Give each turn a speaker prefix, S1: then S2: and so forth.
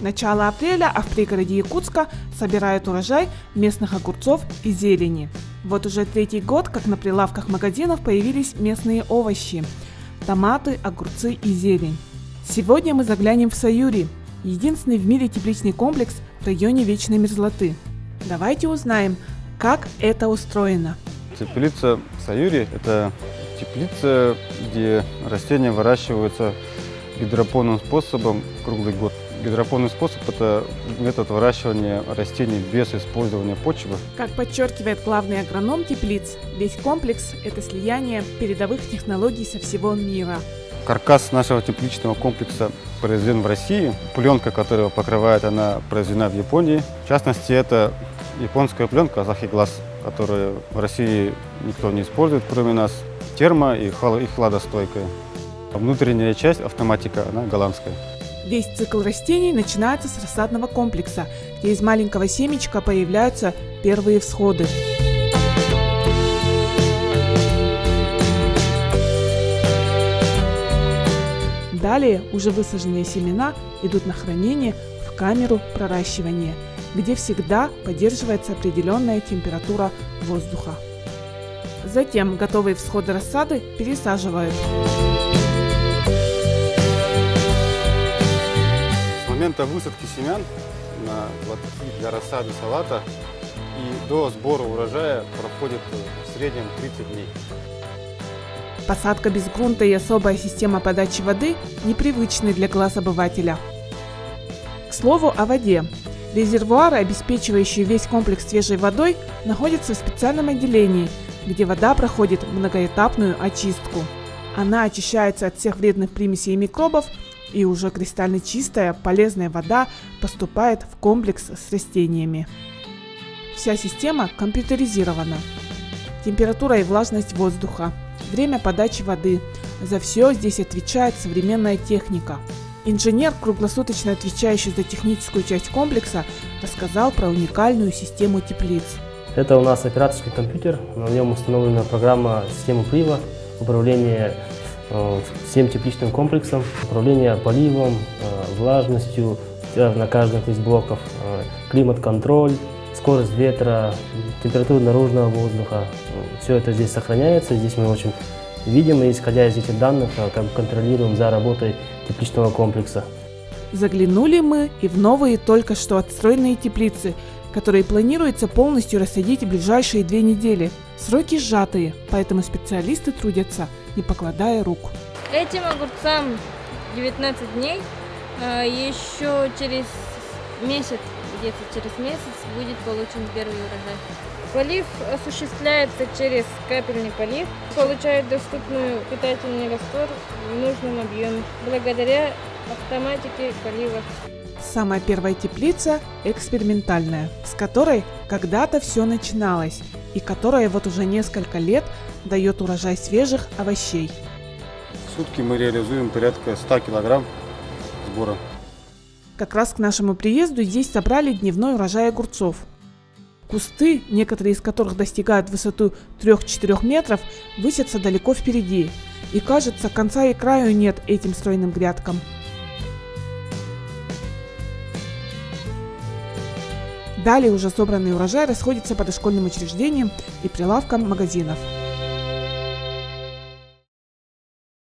S1: Начало апреля, а в пригороде Якутска собирают урожай местных огурцов и зелени. Вот уже третий год, как на прилавках магазинов появились местные овощи – томаты, огурцы и зелень. Сегодня мы заглянем в Саюри, единственный в мире тепличный комплекс в районе вечной мерзлоты. Давайте узнаем, как это устроено.
S2: Теплица Саюри – это теплица, где растения выращиваются гидропонным способом круглый год. Гидропонный способ – это метод выращивания растений без использования почвы.
S1: Как подчеркивает главный агроном теплиц, весь комплекс – это слияние передовых технологий со всего мира.
S2: Каркас нашего тепличного комплекса произведен в России. Пленка, которая покрывает, она произведена в Японии. В частности, это японская пленка Asahi Glass, которую в России никто не использует, кроме нас. Термо- и хладостойкая. Внутренняя часть, автоматика, она голландская.
S1: Весь цикл растений начинается с рассадного комплекса, где из маленького семечка появляются первые всходы. Далее уже высаженные семена идут на хранение в камеру проращивания, где всегда поддерживается определенная температура воздуха. Затем готовые всходы рассады пересаживают.
S2: С момента высадки семян на лотки для рассады салата и до сбора урожая проходит в среднем 30 дней.
S1: Посадка без грунта и особая система подачи воды непривычны для глаз обывателя. К слову о воде. Резервуары, обеспечивающие весь комплекс свежей водой, находятся в специальном отделении, где вода проходит многоэтапную очистку. Она очищается от всех вредных примесей и микробов, и уже кристально чистая, полезная вода поступает в комплекс с растениями. Вся система компьютеризирована. Температура и влажность воздуха, время подачи воды – за все здесь отвечает современная техника. Инженер, круглосуточно отвечающий за техническую часть комплекса, рассказал про уникальную систему теплиц.
S3: Это у нас операторский компьютер, на нем установлена программа системы прива, управление всем тепличным комплексом, управление поливом, влажностью на каждом из блоков, климат-контроль, скорость ветра, температура наружного воздуха. Все это здесь сохраняется, здесь мы очень видим, и исходя из этих данных, контролируем за работой тепличного комплекса.
S1: Заглянули мы и в новые только что отстроенные теплицы, которые планируется полностью рассадить в ближайшие 2 недели. Сроки сжатые, поэтому специалисты трудятся, не покладая рук.
S4: Этим огурцам 19 дней, еще через месяц, где-то через месяц будет получен первый урожай. Полив осуществляется через капельный полив, получают доступную питательный раствор в нужном объеме, благодаря автоматике полива.
S1: Самая первая теплица – экспериментальная, с которой когда-то все начиналось, и которая вот уже несколько лет дает урожай свежих овощей.
S2: В сутки мы реализуем порядка 100 килограмм сбора.
S1: Как раз к нашему приезду здесь собрали дневной урожай огурцов. Кусты, некоторые из которых достигают высоту 3-4 метров, высятся далеко впереди, и кажется, конца и краю нет этим стройным грядкам. Далее уже собранный урожай расходится по дошкольным учреждениям и прилавкам магазинов.